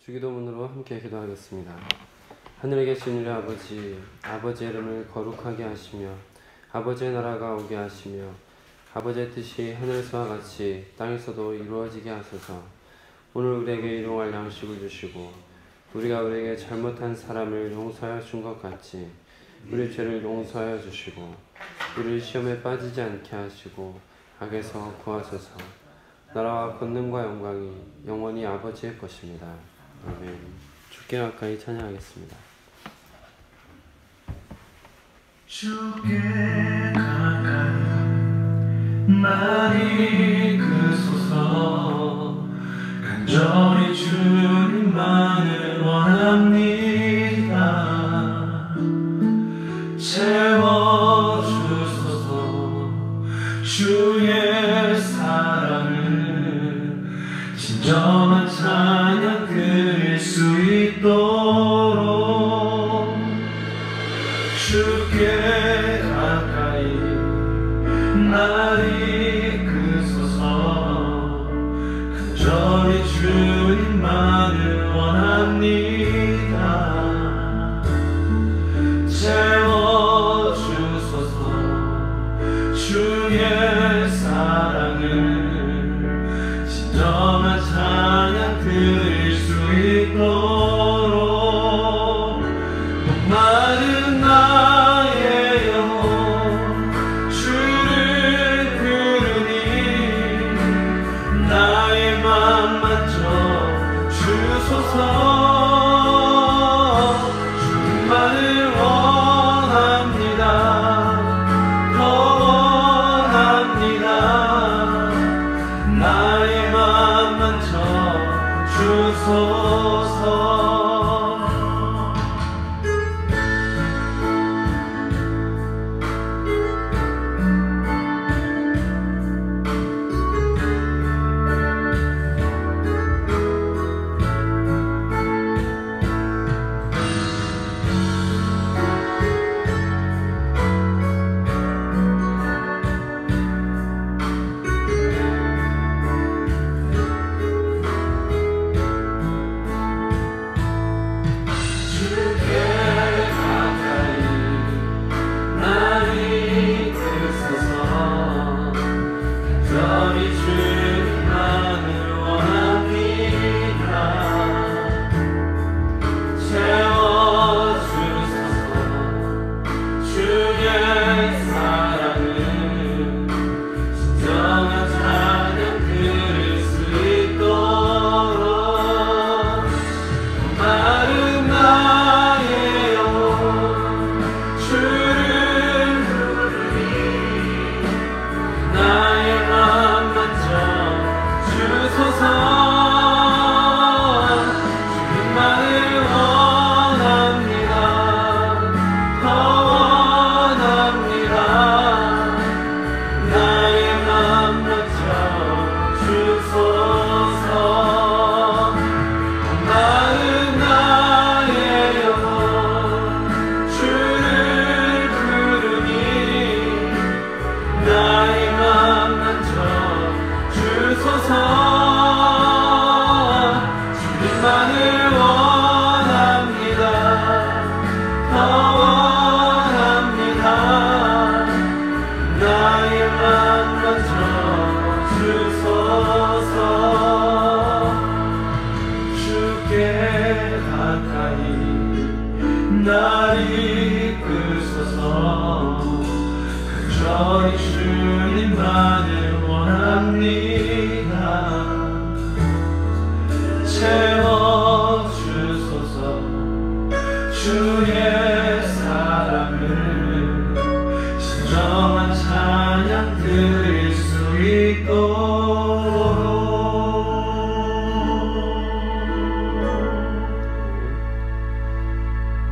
주기도문으로 함께 기도하겠습니다. 하늘에 계신 우리 아버지, 아버지의 이름을 거룩하게 하시며 아버지의 나라가 오게 하시며 아버지의 뜻이 하늘에서와 같이 땅에서도 이루어지게 하소서. 오늘 우리에게 일용할 양식을 주시고 우리가 우리에게 잘못한 사람을 용서하여 준 것 같이 우리 죄를 용서하여 주시고 우리를 시험에 빠지지 않게 하시고 악에서 구하소서. 나라와 권능과 영광이 영원히 아버지의 것입니다. 아멘. 주께 가까이 찬양하겠습니다. 주께 가까이 나를 이끄소서. 간절히 주님만을 원합니다. 채워주소서. 주의 사랑을 진정한 찬양 드릴 수 있도록 주께 가까이 나를 이끄소서. 간절히 주님만을 원합니다. 채워주소서. 주의 사랑을 진정한 찬양 드릴 수 있도록 목마른 나의 영혼 주를 부르니 나의 맘 만져 주소서. 주님만을 원합니다. 더 원합니다. 나의 맘 만져 주소서.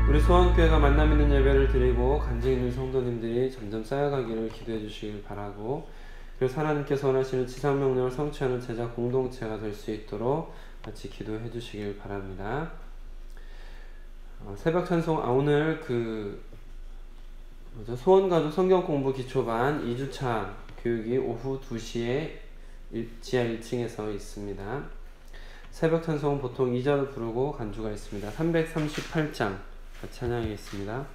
우리 소원교회가 만남 있는 예배를 드리고 간증 있는 성도님들이 점점 쌓여가기를 기도해 주시길 바라고, 그래서 하나님께서 원하시는 지상명령을 성취하는 제자 공동체가 될 수 있도록 같이 기도해 주시길 바랍니다. 새벽 찬송, 오늘 소원가족 성경공부 기초반 2주차 교육이 오후 2시에 지하 1층에서 있습니다. 새벽 찬송은 보통 2절 부르고 간주가 있습니다. 338장 같이 찬양하겠습니다.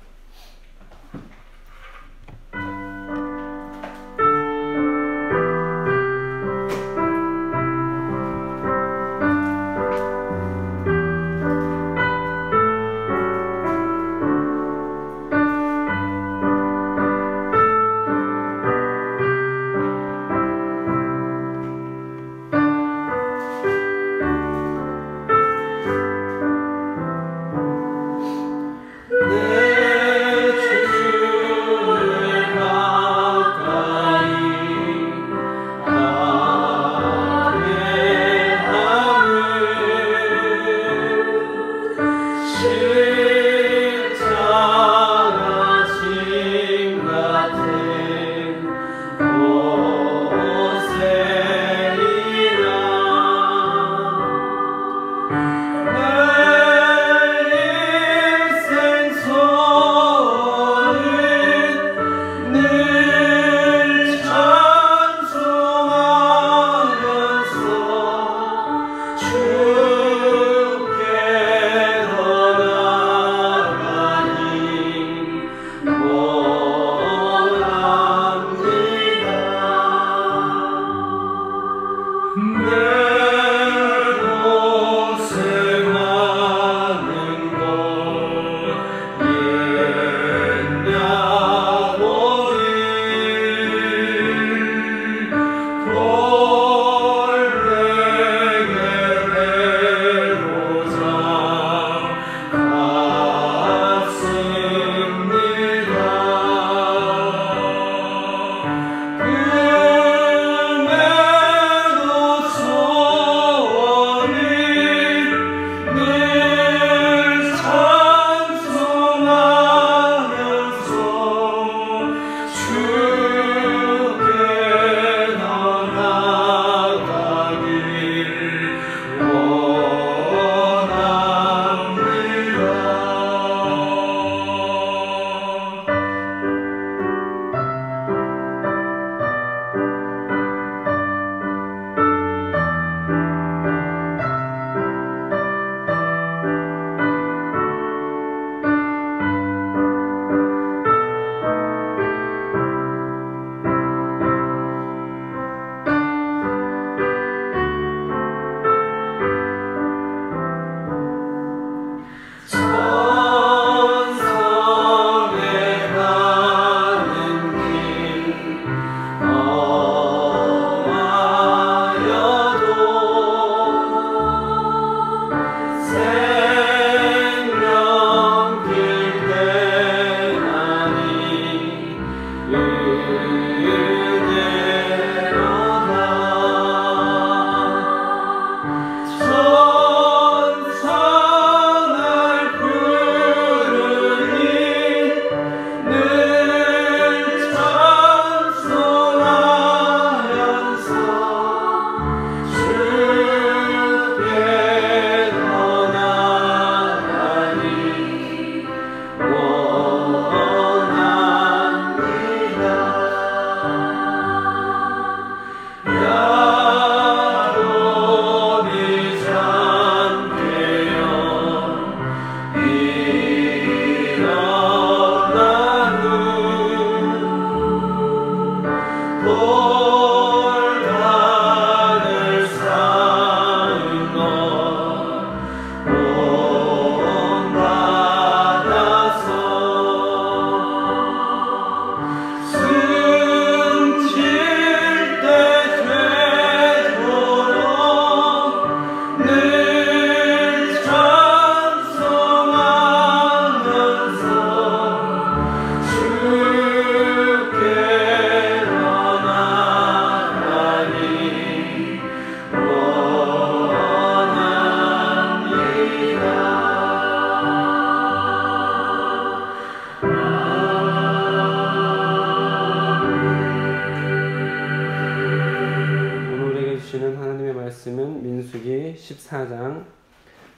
말씀은 민수기 14장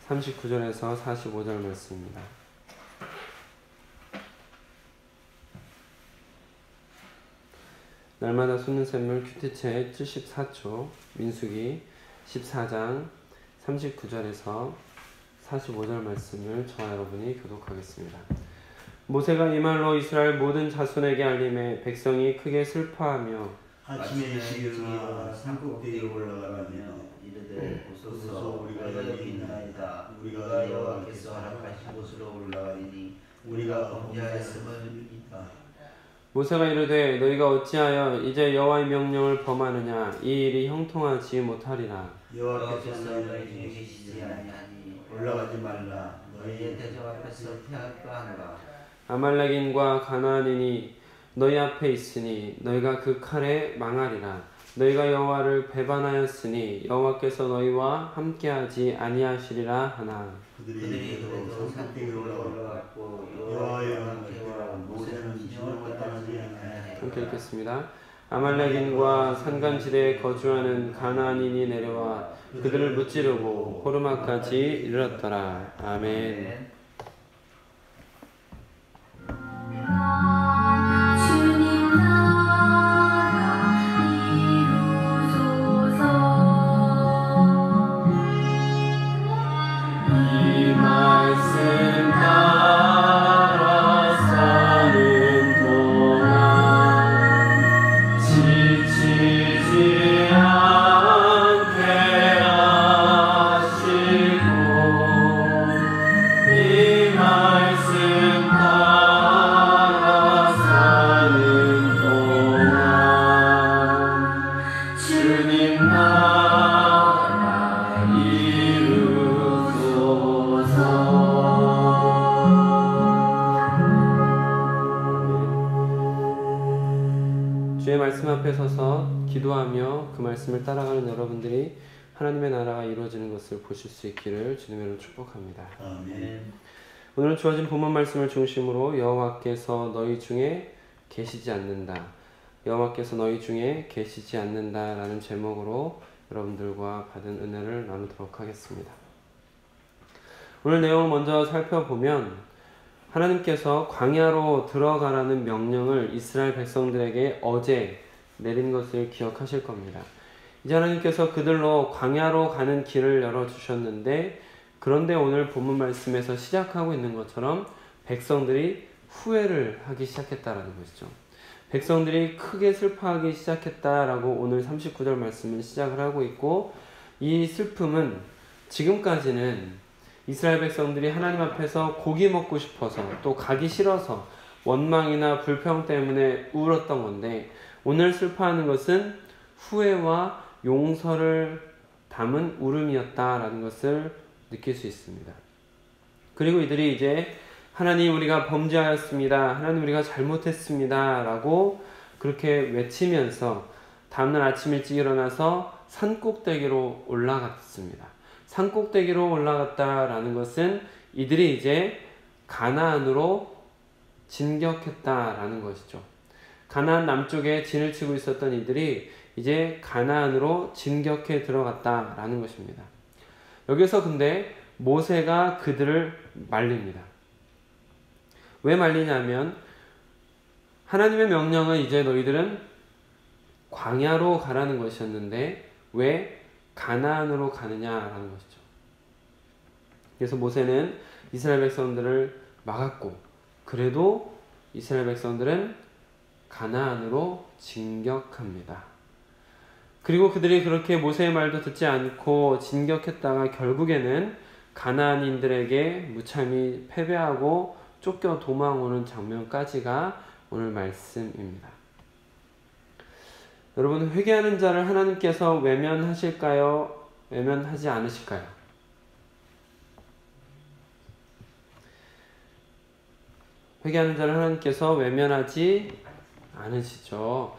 39절에서 45절 말씀입니다. 날마다 솟는 샘물 큐티책 74초 민수기 14장 39절에서 45절 말씀을 저와 여러분이 교독하겠습니다. 모세가 이 말로 이스라엘 모든 자손에게 알림해 백성이 크게 슬퍼하며 아침에 일어나 산꼭대기에 올라가며 이르되 보소서 우리가 여기 있나이다. 우리가 여호와께서 허락하신 곳으로 올라가리니 우리가 범죄하였음을 이다. 모세가 이르되 너희가 어찌하여 이제 여호와의 명령을 범하느냐. 이 일이 형통하지 못하리라. 여호와께서 너희 중에 계시지 아니하니 올라가지 말라. 너희의 대적 앞에서 피할까 하노라. 아말렉인과 가나안인이 너희 앞에 있으니 너희가 그 칼에 망하리라. 너희가 여호와를 배반하였으니 여호와께서 너희와 함께하지 아니하시리라 하나. 그들이 또 산꼭대기에 올라갔고 여호와의 함께와 모세는 진영을 떠나지 아니하니. 함께 읽겠습니다. 아말렉인과 산간지대에 거주하는 가나안인이 내려와 그들을 무찌르고 호르마까지 이르렀더라. 아멘. 주님 나라 이루소서. 이 말씀 따라 사는 동안 지치지 않게 하시고 이 말씀 따라 사는 동안 주님 나라 이루소서. 주의 말씀 앞에 서서 기도하며 그 말씀을 따라가는 여러분들이 하나님의 나라가 이루어지는 것을 보실 수 있기를 주님의 이름으로 축복합니다. 아멘. 오늘 주어진 본문 말씀을 중심으로 여호와께서 너희 중에 계시지 않는다. 여호와께서 너희 중에 계시지 않는다라는 제목으로 여러분들과 받은 은혜를 나누도록 하겠습니다. 오늘 내용을 먼저 살펴보면 하나님께서 광야로 들어가라는 명령을 이스라엘 백성들에게 어제 내린 것을 기억하실 겁니다. 이제 하나님께서 그들로 광야로 가는 길을 열어주셨는데 그런데 오늘 본문 말씀에서 시작하고 있는 것처럼 백성들이 후회를 하기 시작했다라는 것이죠. 백성들이 크게 슬퍼하기 시작했다라고 오늘 39절 말씀은 시작을 하고 있고 이 슬픔은 지금까지는 이스라엘 백성들이 하나님 앞에서 고기 먹고 싶어서 또 가기 싫어서 원망이나 불평 때문에 울었던 건데 오늘 슬퍼하는 것은 후회와 용서를 담은 울음이었다라는 것을 느낄 수 있습니다. 그리고 이들이 이제 하나님 우리가 범죄하였습니다. 하나님 우리가 잘못했습니다. 라고 그렇게 외치면서 다음날 아침 일찍 일어나서 산꼭대기로 올라갔습니다. 산꼭대기로 올라갔다라는 것은 이들이 이제 가나안으로 진격했다라는 것이죠. 가나안 남쪽에 진을 치고 있었던 이들이 이제 가나안으로 진격해 들어갔다라는 것입니다. 여기서 근데 모세가 그들을 말립니다. 왜 말리냐면 하나님의 명령은 이제 너희들은 광야로 가라는 것이었는데 왜 가나안으로 가느냐라는 것이죠. 그래서 모세는 이스라엘 백성들을 막았고 그래도 이스라엘 백성들은 가나안으로 진격합니다. 그리고 그들이 그렇게 모세의 말도 듣지 않고 진격했다가 결국에는 가나안인들에게 무참히 패배하고 쫓겨 도망오는 장면까지가 오늘 말씀입니다. 여러분, 회개하는 자를 하나님께서 외면하실까요? 외면하지 않으실까요? 회개하는 자를 하나님께서 외면하지 않으시죠.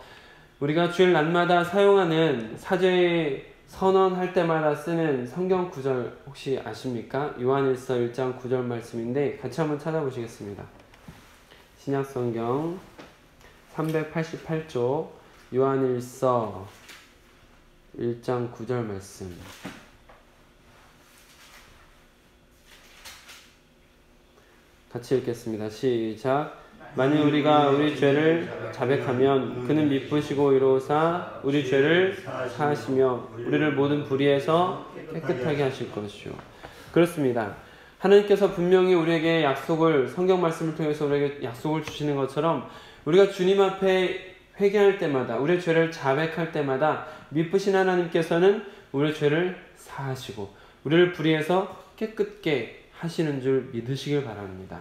우리가 주일 낮마다 사용하는 사죄 선언할 때마다 쓰는 성경 구절 혹시 아십니까? 요한일서 1장 9절 말씀인데 같이 한번 찾아보시겠습니다. 신약성경 388쪽 요한일서 1장 9절 말씀. 같이 읽겠습니다. 시작. 만일 우리가 우리 죄를 자백하면 그는 미쁘시고 의로우사 우리 죄를 사하시며 우리를 모든 불의에서 깨끗하게 하실 것이요. 그렇습니다. 하나님께서 분명히 우리에게 약속을, 성경 말씀을 통해서 우리에게 약속을 주시는 것처럼 우리가 주님 앞에 회개할 때마다, 우리의 죄를 자백할 때마다 미쁘신 하나님께서는 우리의 죄를 사하시고 우리를 불의에서 깨끗게 하시는 줄 믿으시길 바랍니다.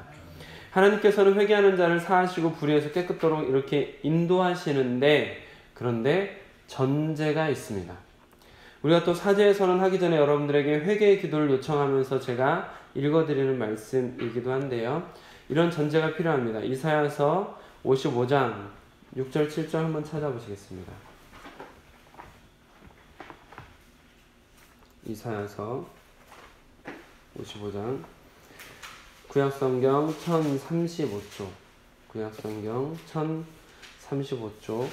하나님께서는 회개하는 자를 사하시고 불의에서 깨끗도록 이렇게 인도하시는데, 그런데 전제가 있습니다. 우리가 또 사죄의 선언 하기 전에 여러분들에게 회개의 기도를 요청하면서 제가 읽어드리는 말씀이기도 한데요. 이런 전제가 필요합니다. 이사야서 55장 6절 7절 한번 찾아보시겠습니다. 이사야서 55장 구약성경 1035쪽 구약성경 1035쪽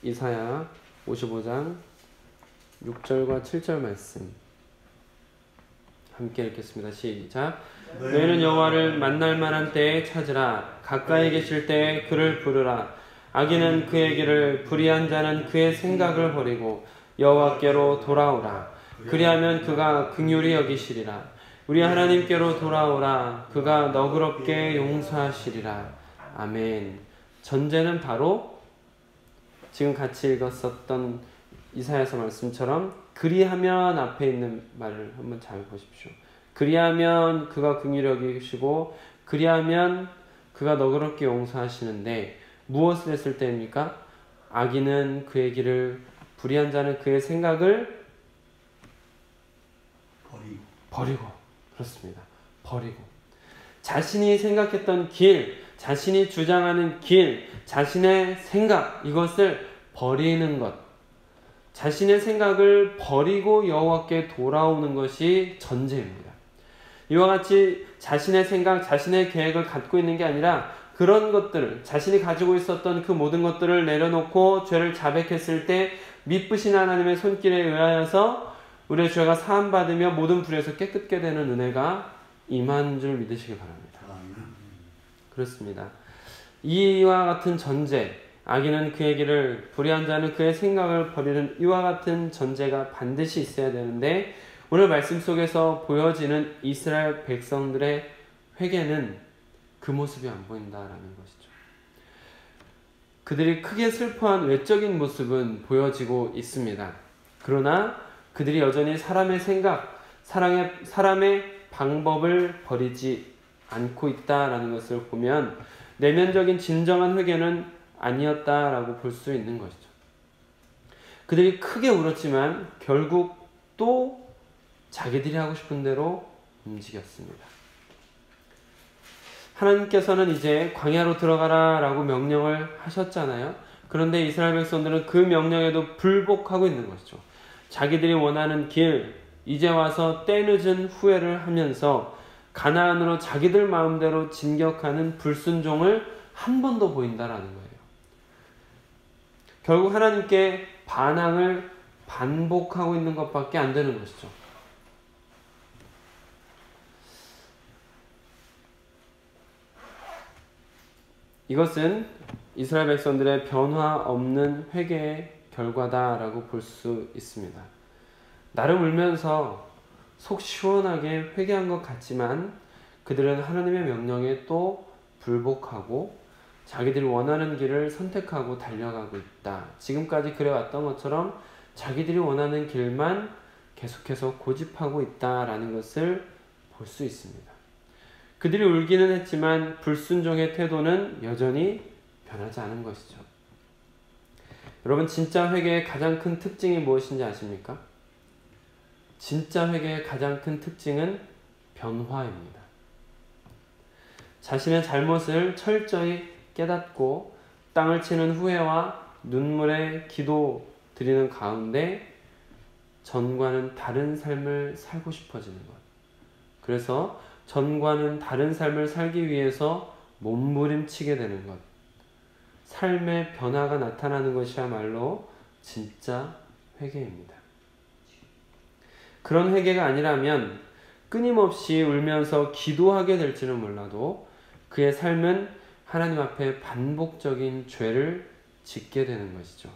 이사야 55장 6절과 7절 말씀 함께 읽겠습니다. 시작. 너희는 여호와를 만날 만한 때에 찾으라. 가까이 계실 때에 그를 부르라. 악인은 그의 길을, 불의한 자는 그의 생각을 버리고 여호와께로 돌아오라. 그리하면 그가 긍휼히 여기시리라. 우리 하나님께로 돌아오라. 그가 너그럽게 용서하시리라. 아멘. 전제는 바로 지금 같이 읽었었던 이사야서 말씀처럼 그리하면 앞에 있는 말을 한번 잘 보십시오. 그리하면 그가 긍휼히 여기시고 그리하면 그가 너그럽게 용서하시는데 무엇을 했을 때입니까? 악인은 그의 길을, 불의한 자는 그의 생각을 버리고. 그렇습니다. 버리고. 자신이 생각했던 길, 자신이 주장하는 길, 자신의 생각, 이것을 버리는 것. 자신의 생각을 버리고 여호와께 돌아오는 것이 전제입니다. 이와 같이 자신의 생각, 자신의 계획을 갖고 있는 게 아니라 그런 것들을, 자신이 가지고 있었던 그 모든 것들을 내려놓고 죄를 자백했을 때 미쁘신 하나님의 손길에 의하여서 우리의 죄가 사함받으며 모든 불에서 깨끗게 되는 은혜가 임한 줄 믿으시기 바랍니다. 그렇습니다. 이와 같은 전제, 악인은 그의 길을, 불의한 자는 그의 생각을 버리는 이와 같은 전제가 반드시 있어야 되는데 오늘 말씀 속에서 보여지는 이스라엘 백성들의 회개는 그 모습이 안 보인다라는 것이죠. 그들이 크게 슬퍼한 외적인 모습은 보여지고 있습니다. 그러나 그들이 여전히 사람의 생각, 사람의 방법을 버리지 않고 있다라는 것을 보면 내면적인 진정한 회개는 아니었다라고 볼 수 있는 것이죠. 그들이 크게 울었지만 결국 또 자기들이 하고 싶은 대로 움직였습니다. 하나님께서는 이제 광야로 들어가라 라고 명령을 하셨잖아요. 그런데 이스라엘 백성들은 그 명령에도 불복하고 있는 것이죠. 자기들이 원하는 길, 이제 와서 때늦은 후회를 하면서 가나안으로 자기들 마음대로 진격하는 불순종을 한 번 더 보인다라는 거예요. 결국 하나님께 반항을 반복하고 있는 것밖에 안 되는 것이죠. 이것은 이스라엘 백성들의 변화 없는 회개의 결과다라고 볼 수 있습니다. 나름 울면서 속 시원하게 회개한 것 같지만 그들은 하나님의 명령에 또 불복하고 자기들이 원하는 길을 선택하고 달려가고 있다. 지금까지 그래왔던 것처럼 자기들이 원하는 길만 계속해서 고집하고 있다라는 것을 볼 수 있습니다. 그들이 울기는 했지만 불순종의 태도는 여전히 변하지 않은 것이죠. 여러분, 진짜 회개의 가장 큰 특징이 무엇인지 아십니까? 진짜 회개의 가장 큰 특징은 변화입니다. 자신의 잘못을 철저히 깨닫고 땅을 치는 후회와 눈물의 기도 드리는 가운데 전과는 다른 삶을 살고 싶어지는 것. 그래서 전과는 다른 삶을 살기 위해서 몸부림치게 되는 것. 삶의 변화가 나타나는 것이야말로 진짜 회개입니다. 그런 회개가 아니라면 끊임없이 울면서 기도하게 될지는 몰라도 그의 삶은 하나님 앞에 반복적인 죄를 짓게 되는 것이죠.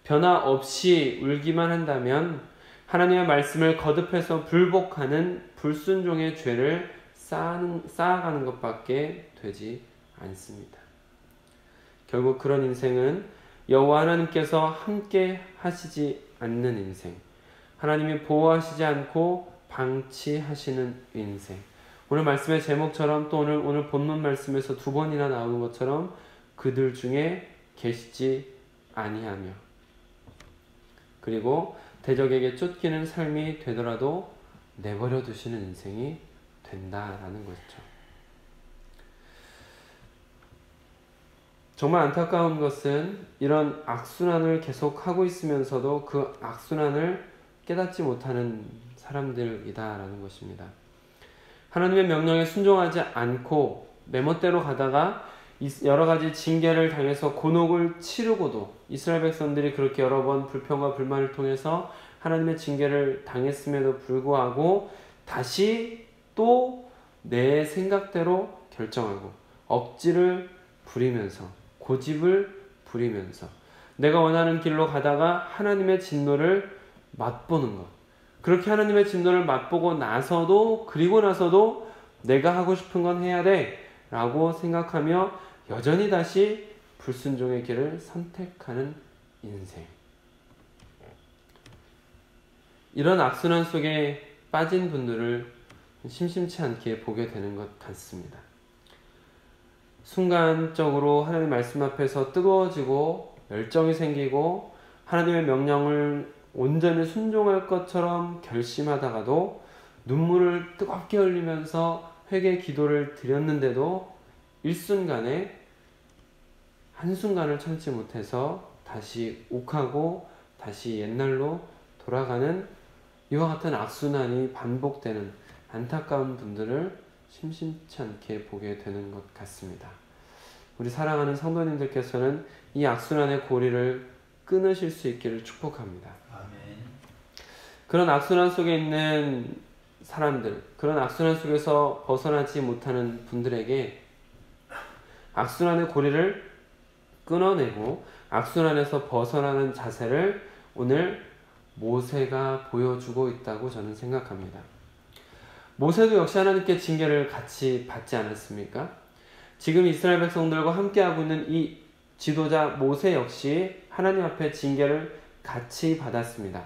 변화 없이 울기만 한다면 하나님의 말씀을 거듭해서 불복하는 불순종의 죄를 쌓아가는 것밖에 되지 않습니다. 결국 그런 인생은 여호와 하나님께서 함께 하시지 않는 인생, 하나님이 보호하시지 않고 방치하시는 인생, 오늘 말씀의 제목처럼 또 오늘 본문 말씀에서 2번이나 나오는 것처럼 그들 중에 계시지 아니하며, 그리고 대적에게 쫓기는 삶이 되더라도 내버려 두시는 인생이 된다라는 것이죠. 정말 안타까운 것은 이런 악순환을 계속하고 있으면서도 그 악순환을 깨닫지 못하는 사람들이다라는 것입니다. 하나님의 명령에 순종하지 않고 내 멋대로 가다가 여러 가지 징계를 당해서 곤혹을 치르고도, 이스라엘 백성들이 그렇게 여러 번 불평과 불만을 통해서 하나님의 징계를 당했음에도 불구하고 다시 또 내 생각대로 결정하고 억지를 부리면서, 고집을 부리면서 내가 원하는 길로 가다가 하나님의 진노를 맛보는 것, 그렇게 하나님의 진노를 맛보고 나서도, 그리고 나서도 내가 하고 싶은 건 해야 돼 라고 생각하며 여전히 다시 불순종의 길을 선택하는 인생. 이런 악순환 속에 빠진 분들을 심심치 않게 보게 되는 것 같습니다. 순간적으로 하나님 말씀 앞에서 뜨거워지고 열정이 생기고 하나님의 명령을 온전히 순종할 것처럼 결심하다가도 눈물을 뜨겁게 흘리면서 회개 기도를 드렸는데도 일순간에, 한순간을 참지 못해서 다시 욱하고 다시 옛날로 돌아가는 이와 같은 악순환이 반복되는 안타까운 분들을 심심치 않게 보게 되는 것 같습니다. 우리 사랑하는 성도님들께서는 이 악순환의 고리를 끊으실 수 있기를 축복합니다. 아멘. 그런 악순환 속에 있는 사람들, 그런 악순환 속에서 벗어나지 못하는 분들에게 악순환의 고리를 끊어내고 악순환에서 벗어나는 자세를 오늘 모세가 보여주고 있다고 저는 생각합니다. 모세도 역시 하나님께 징계를 같이 받지 않았습니까? 지금 이스라엘 백성들과 함께하고 있는 이 지도자 모세 역시 하나님 앞에 징계를 같이 받았습니다.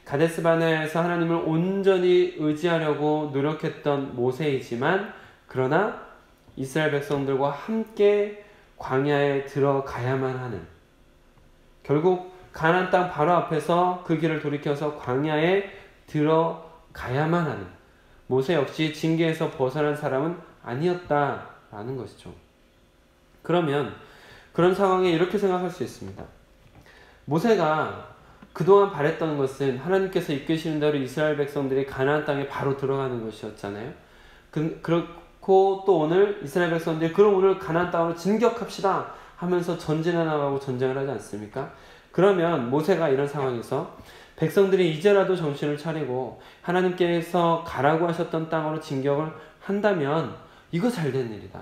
가데스바네아에서 하나님을 온전히 의지하려고 노력했던 모세이지만, 그러나 이스라엘 백성들과 함께 광야에 들어가야만 하는, 결국 가나안 땅 바로 앞에서 그 길을 돌이켜서 광야에 들어가야만 하는 모세 역시 징계에서 벗어난 사람은 아니었다라는 것이죠. 그러면 그런 상황에 이렇게 생각할 수 있습니다. 모세가 그동안 바랬던 것은 하나님께서 이끄시는 대로 이스라엘 백성들이 가나안 땅에 바로 들어가는 것이었잖아요. 그렇고 또 오늘 이스라엘 백성들이 그럼 오늘 가나안 땅으로 진격합시다 하면서 전진해 나가고 전쟁을 하지 않습니까? 그러면 모세가 이런 상황에서 백성들이 이제라도 정신을 차리고 하나님께서 가라고 하셨던 땅으로 진격을 한다면 이거 잘된 일이다.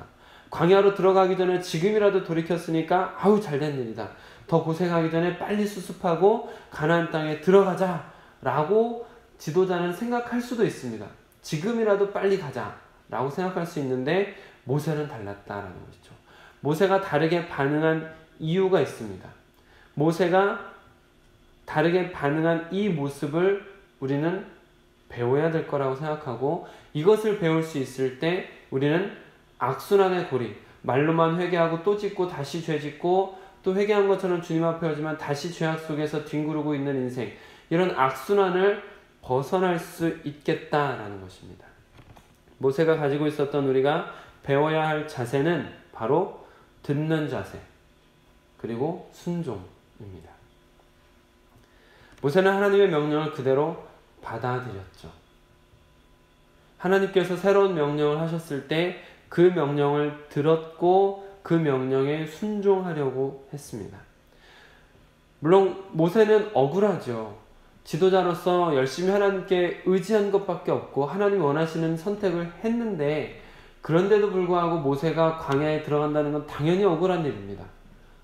광야로 들어가기 전에 지금이라도 돌이켰으니까 아우 잘된 일이다. 더 고생하기 전에 빨리 수습하고 가나안 땅에 들어가자 라고 지도자는 생각할 수도 있습니다. 지금이라도 빨리 가자 라고 생각할 수 있는데 모세는 달랐다라는 것이죠. 모세가 다르게 반응한 이유가 있습니다. 모세가 다르게 반응한 이 모습을 우리는 배워야 될 거라고 생각하고, 이것을 배울 수 있을 때 우리는 악순환의 고리, 말로만 회개하고 또 짓고 다시 죄 짓고 또 회개한 것처럼 주님 앞에 오지만 다시 죄악 속에서 뒹구르고 있는 인생, 이런 악순환을 벗어날 수 있겠다라는 것입니다. 모세가 가지고 있었던 우리가 배워야 할 자세는 바로 듣는 자세, 그리고 순종입니다. 모세는 하나님의 명령을 그대로 받아들였죠. 하나님께서 새로운 명령을 하셨을 때 그 명령을 들었고 그 명령에 순종하려고 했습니다. 물론 모세는 억울하죠. 지도자로서 열심히 하나님께 의지한 것밖에 없고 하나님이 원하시는 선택을 했는데 그런데도 불구하고 모세가 광야에 들어간다는 건 당연히 억울한 일입니다.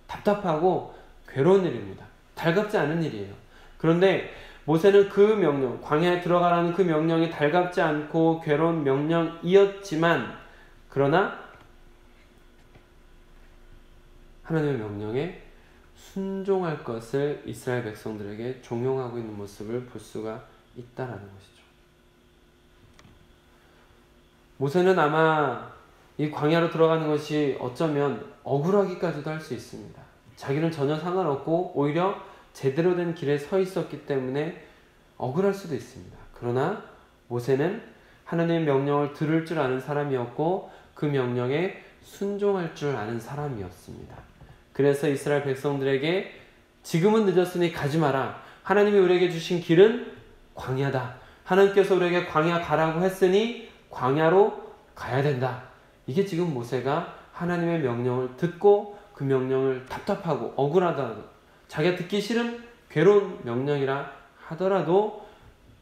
답답하고 괴로운 일입니다. 달갑지 않은 일이에요. 그런데 모세는 그 명령, 광야에 들어가라는 그 명령이 달갑지 않고 괴로운 명령이었지만, 그러나 하나님의 명령에 순종할 것을 이스라엘 백성들에게 종용하고 있는 모습을 볼 수가 있다라는 것이죠. 모세는 아마 이 광야로 들어가는 것이 어쩌면 억울하기까지도 할 수 있습니다. 자기는 전혀 상관없고 오히려 제대로 된 길에 서 있었기 때문에 억울할 수도 있습니다. 그러나 모세는 하나님의 명령을 들을 줄 아는 사람이었고 그 명령에 순종할 줄 아는 사람이었습니다. 그래서 이스라엘 백성들에게 지금은 늦었으니 가지 마라. 하나님이 우리에게 주신 길은 광야다. 하나님께서 우리에게 광야 가라고 했으니 광야로 가야 된다. 이게 지금 모세가 하나님의 명령을 듣고 그 명령을 답답하고 억울하다고, 자기가 듣기 싫은 괴로운 명령이라 하더라도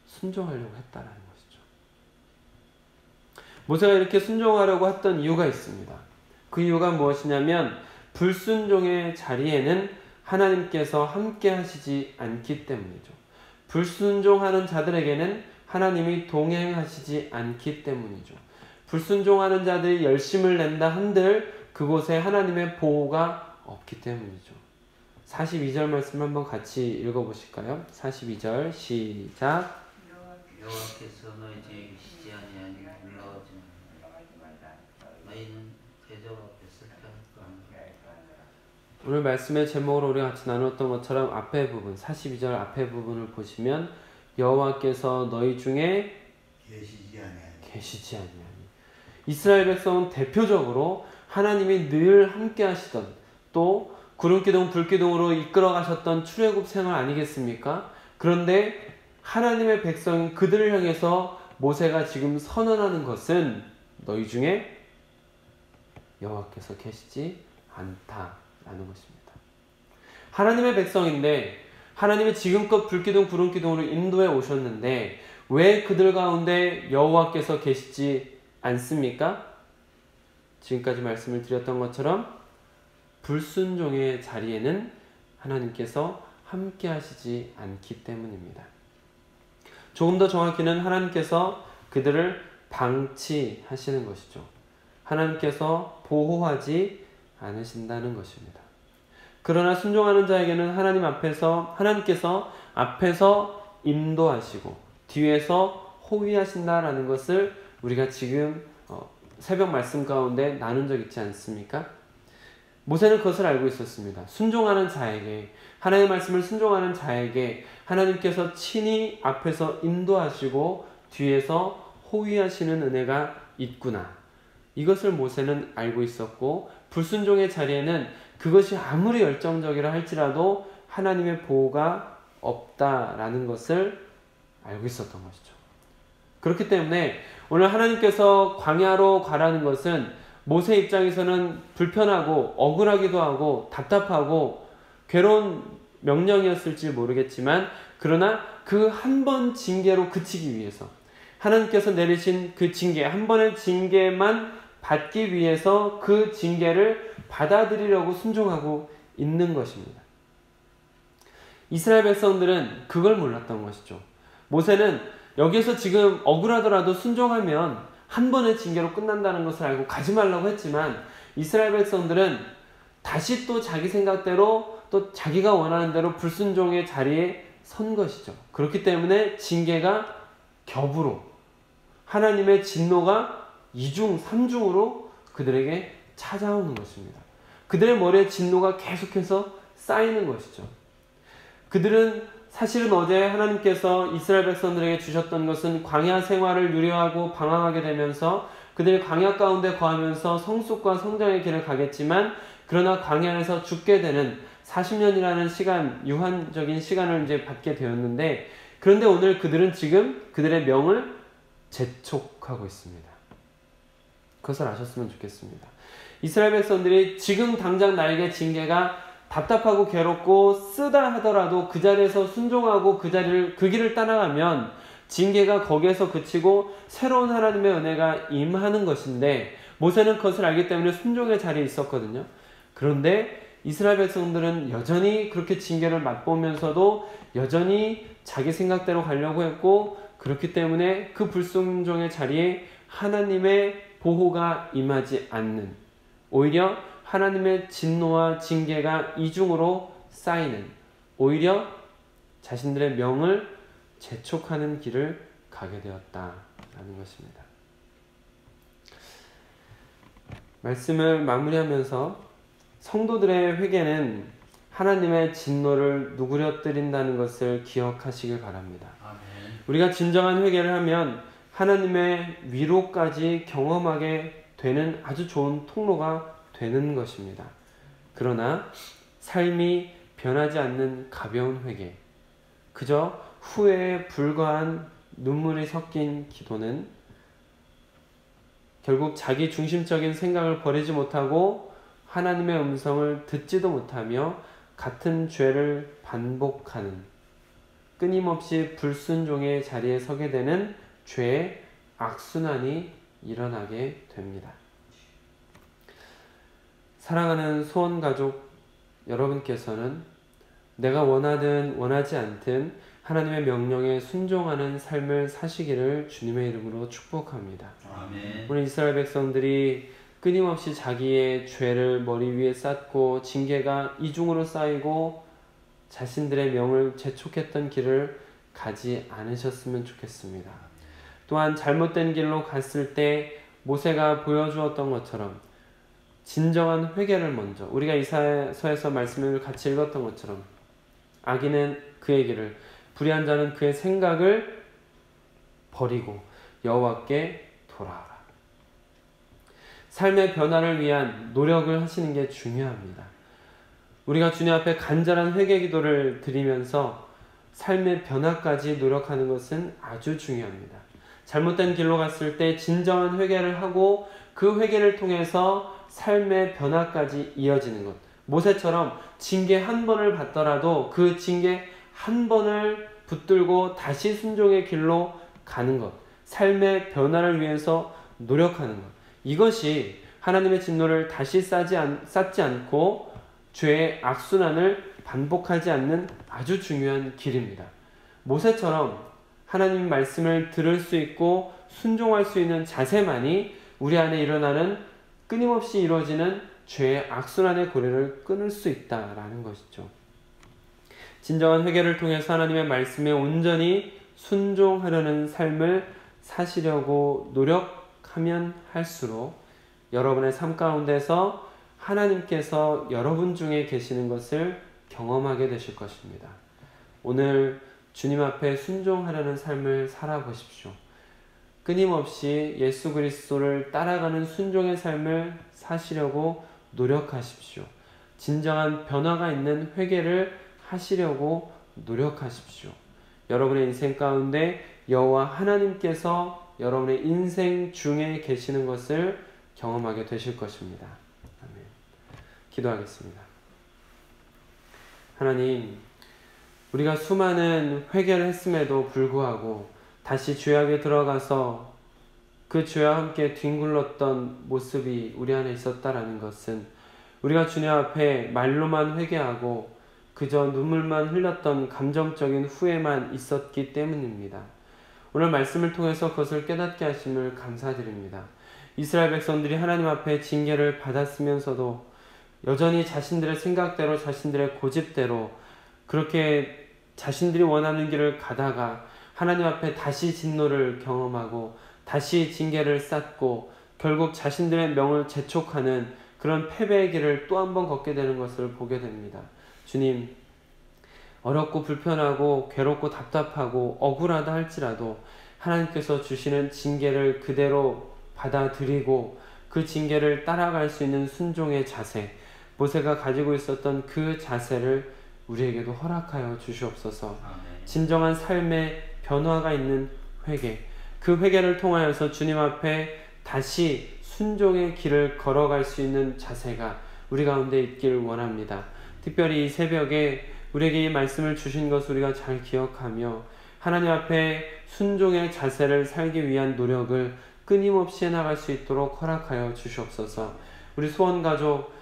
순종하려고 했다라는 것이죠. 모세가 이렇게 순종하려고 했던 이유가 있습니다. 그 이유가 무엇이냐면 불순종의 자리에는 하나님께서 함께 하시지 않기 때문이죠. 불순종하는 자들에게는 하나님이 동행하시지 않기 때문이죠. 불순종하는 자들이 열심을 낸다 한들 그곳에 하나님의 보호가 없기 때문이죠. 42절 말씀 한번 같이 읽어보실까요? 42절 시작. 여호와께서 너희 중에 계시지 아니하니 올라가지 말라. 너희는 대적 앞에서 피할까. 오늘 말씀의 제목으로 우리가 같이 나눴던 것처럼 앞에 부분, 42절 앞에 부분을 보시면 여호와께서 너희 중에 계시지 아니하니. 이스라엘 백성은 대표적으로 하나님이 늘 함께 하시던, 또 구름기둥 불기둥으로 이끌어 가셨던 출애굽 생활 아니겠습니까? 그런데 하나님의 백성인 그들을 향해서 모세가 지금 선언하는 것은 너희 중에 여호와께서 계시지 않다라는 것입니다. 하나님의 백성인데 하나님이 지금껏 불기둥 구름기둥으로 인도해 오셨는데 왜 그들 가운데 여호와께서 계시지 않습니까? 지금까지 말씀을 드렸던 것처럼 불순종의 자리에는 하나님께서 함께 하시지 않기 때문입니다. 조금 더 정확히는 하나님께서 그들을 방치하시는 것이죠. 하나님께서 보호하지 않으신다는 것입니다. 그러나 순종하는 자에게는 하나님께서 앞에서 인도하시고 뒤에서 호위하신다라는 것을 우리가 지금 새벽 말씀 가운데 나눈 적 있지 않습니까? 모세는 그것을 알고 있었습니다. 순종하는 자에게, 하나님의 말씀을 순종하는 자에게 하나님께서 친히 앞에서 인도하시고 뒤에서 호위하시는 은혜가 있구나. 이것을 모세는 알고 있었고, 불순종의 자리에는 그것이 아무리 열정적이라 할지라도 하나님의 보호가 없다라는 것을 알고 있었던 것이죠. 그렇기 때문에 오늘 하나님께서 광야로 가라는 것은 모세 입장에서는 불편하고 억울하기도 하고 답답하고 괴로운 명령이었을지 모르겠지만, 그러나 그 한 번 징계로 그치기 위해서, 하나님께서 내리신 그 징계, 한 번의 징계만 받기 위해서 그 징계를 받아들이려고 순종하고 있는 것입니다. 이스라엘 백성들은 그걸 몰랐던 것이죠. 모세는 여기에서 지금 억울하더라도 순종하면 한 번의 징계로 끝난다는 것을 알고 가지 말라고 했지만, 이스라엘 백성들은 다시 또 자기 생각대로 또 자기가 원하는 대로 불순종의 자리에 선 것이죠. 그렇기 때문에 징계가 겹으로, 하나님의 진노가 2중, 3중으로 그들에게 찾아오는 것입니다. 그들의 머리에 진노가 계속해서 쌓이는 것이죠. 그들은 사실은 어제 하나님께서 이스라엘 백성들에게 주셨던 것은 광야 생활을 유료하고 방황하게 되면서 그들이 광야 가운데 거하면서 성숙과 성장의 길을 가겠지만, 그러나 광야에서 죽게 되는 40년이라는 시간, 유한적인 시간을 이제 받게 되었는데, 그런데 오늘 그들은 지금 그들의 명을 재촉하고 있습니다. 그것을 아셨으면 좋겠습니다. 이스라엘 백성들이 지금 당장 나에게 징계가 답답하고 괴롭고 쓰다 하더라도 그 자리에서 순종하고 그 길을 따라가면 징계가 거기에서 그치고 새로운 하나님의 은혜가 임하는 것인데, 모세는 그것을 알기 때문에 순종의 자리에 있었거든요. 그런데 이스라엘 백성들은 여전히 그렇게 징계를 맛보면서도 여전히 자기 생각대로 가려고 했고, 그렇기 때문에 그 불순종의 자리에 하나님의 보호가 임하지 않는, 오히려 하나님의 진노와 징계가 이중으로 쌓이는, 오히려 자신들의 명을 재촉하는 길을 가게 되었다라는 것입니다. 말씀을 마무리하면서 성도들의 회개는 하나님의 진노를 누그러뜨린다는 것을 기억하시길 바랍니다. 아멘. 우리가 진정한 회개를 하면 하나님의 위로까지 경험하게 되는 아주 좋은 통로가 되는 것입니다. 그러나 삶이 변하지 않는 가벼운 회개, 그저 후회에 불과한 눈물이 섞인 기도는 결국 자기 중심적인 생각을 버리지 못하고 하나님의 음성을 듣지도 못하며 같은 죄를 반복하는, 끊임없이 불순종의 자리에 서게 되는 죄의 악순환이 일어나게 됩니다. 사랑하는 소원가족 여러분께서는 내가 원하든 원하지 않든 하나님의 명령에 순종하는 삶을 사시기를 주님의 이름으로 축복합니다. 아멘. 오늘 이스라엘 백성들이 끊임없이 자기의 죄를 머리 위에 쌓고 징계가 이중으로 쌓이고 자신들의 명을 재촉했던 길을 가지 않으셨으면 좋겠습니다. 또한 잘못된 길로 갔을 때 모세가 보여주었던 것처럼 진정한 회개를 먼저, 우리가 이사야서에서 말씀을 같이 읽었던 것처럼 악인은 그의 길을, 불의한 자는 그의 생각을 버리고 여호와께 돌아오라. 삶의 변화를 위한 노력을 하시는 게 중요합니다. 우리가 주님 앞에 간절한 회개 기도를 드리면서 삶의 변화까지 노력하는 것은 아주 중요합니다. 잘못된 길로 갔을 때 진정한 회개를 하고 그 회개를 통해서 삶의 변화까지 이어지는 것. 모세처럼 징계 한 번을 받더라도 그 징계 한 번을 붙들고 다시 순종의 길로 가는 것. 삶의 변화를 위해서 노력하는 것. 이것이 하나님의 진노를 다시 쌓지 않고 죄의 악순환을 반복하지 않는 아주 중요한 길입니다. 모세처럼 하나님 말씀을 들을 수 있고 순종할 수 있는 자세만이 우리 안에 일어나는 끊임없이 이루어지는 죄의 악순환의 고리를 끊을 수 있다라는 것이죠. 진정한 회개를 통해서 하나님의 말씀에 온전히 순종하려는 삶을 사시려고 노력하면 할수록 여러분의 삶 가운데서 하나님께서 여러분 중에 계시는 것을 경험하게 되실 것입니다. 오늘 주님 앞에 순종하려는 삶을 살아보십시오. 끊임없이 예수 그리스도를 따라가는 순종의 삶을 사시려고 노력하십시오. 진정한 변화가 있는 회개를 하시려고 노력하십시오. 여러분의 인생 가운데 여호와 하나님께서 여러분의 인생 중에 계시는 것을 경험하게 되실 것입니다. 아멘. 기도하겠습니다. 하나님, 우리가 수많은 회개를 했음에도 불구하고 다시 죄악에 들어가서 그 죄와 함께 뒹굴렀던 모습이 우리 안에 있었다라는 것은 우리가 주님 앞에 말로만 회개하고 그저 눈물만 흘렸던 감정적인 후회만 있었기 때문입니다. 오늘 말씀을 통해서 그것을 깨닫게 하심을 감사드립니다. 이스라엘 백성들이 하나님 앞에 징계를 받았으면서도 여전히 자신들의 생각대로 자신들의 고집대로 그렇게 자신들이 원하는 길을 가다가 하나님 앞에 다시 진노를 경험하고 다시 징계를 쌓고 결국 자신들의 명을 재촉하는 그런 패배의 길을 또 한 번 걷게 되는 것을 보게 됩니다. 주님, 어렵고 불편하고 괴롭고 답답하고 억울하다 할지라도 하나님께서 주시는 징계를 그대로 받아들이고 그 징계를 따라갈 수 있는 순종의 자세, 모세가 가지고 있었던 그 자세를 우리에게도 허락하여 주시옵소서. 아멘. 진정한 삶의 변화가 있는 회개, 그 회개를 통하여서 주님 앞에 다시 순종의 길을 걸어갈 수 있는 자세가 우리 가운데 있기를 원합니다. 특별히 이 새벽에 우리에게 이 말씀을 주신 것을 우리가 잘 기억하며 하나님 앞에 순종의 자세를 살기 위한 노력을 끊임없이 해나갈 수 있도록 허락하여 주시옵소서. 우리 소원가족,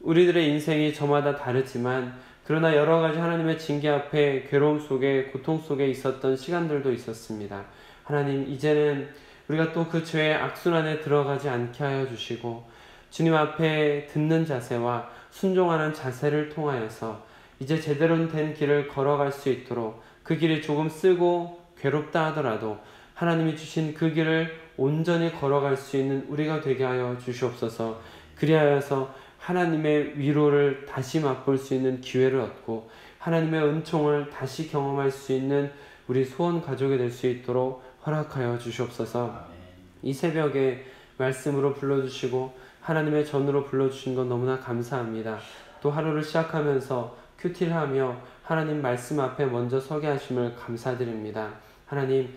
우리들의 인생이 저마다 다르지만 그러나 여러 가지 하나님의 징계 앞에 괴로움 속에 고통 속에 있었던 시간들도 있었습니다. 하나님, 이제는 우리가 또 그 죄의 악순환에 들어가지 않게 하여 주시고 주님 앞에 듣는 자세와 순종하는 자세를 통하여서 이제 제대로 된 길을 걸어갈 수 있도록 그 길이 조금 쓰고 괴롭다 하더라도 하나님이 주신 그 길을 온전히 걸어갈 수 있는 우리가 되게 하여 주시옵소서. 그리하여서 하나님의 위로를 다시 맛볼 수 있는 기회를 얻고 하나님의 은총을 다시 경험할 수 있는 우리 소원 가족이 될 수 있도록 허락하여 주시옵소서. 이 새벽에 말씀으로 불러주시고 하나님의 전으로 불러주신 것 너무나 감사합니다. 또 하루를 시작하면서 큐티를 하며 하나님 말씀 앞에 먼저 서게 하심을 감사드립니다. 하나님,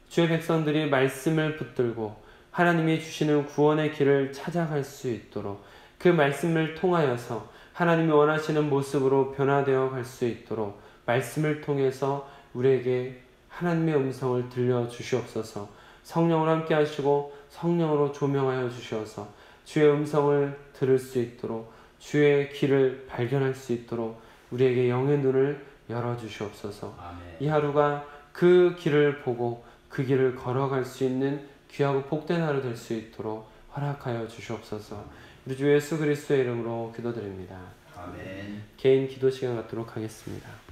주의 백성들이 말씀을 붙들고 하나님이 주시는 구원의 길을 찾아갈 수 있도록 그 말씀을 통하여서 하나님이 원하시는 모습으로 변화되어 갈 수 있도록 말씀을 통해서 우리에게 하나님의 음성을 들려주시옵소서. 성령을 함께 하시고 성령으로 조명하여 주셔서 주의 음성을 들을 수 있도록 주의 길을 발견할 수 있도록 우리에게 영의 눈을 열어주시옵소서. 이 하루가 그 길을 보고 그 길을 걸어갈 수 있는 귀하고 복된 하루 될 수 있도록 허락하여 주시옵소서. 우리 주 예수 그리스도의 이름으로 기도드립니다. 아멘. 개인 기도 시간 갖도록 하겠습니다.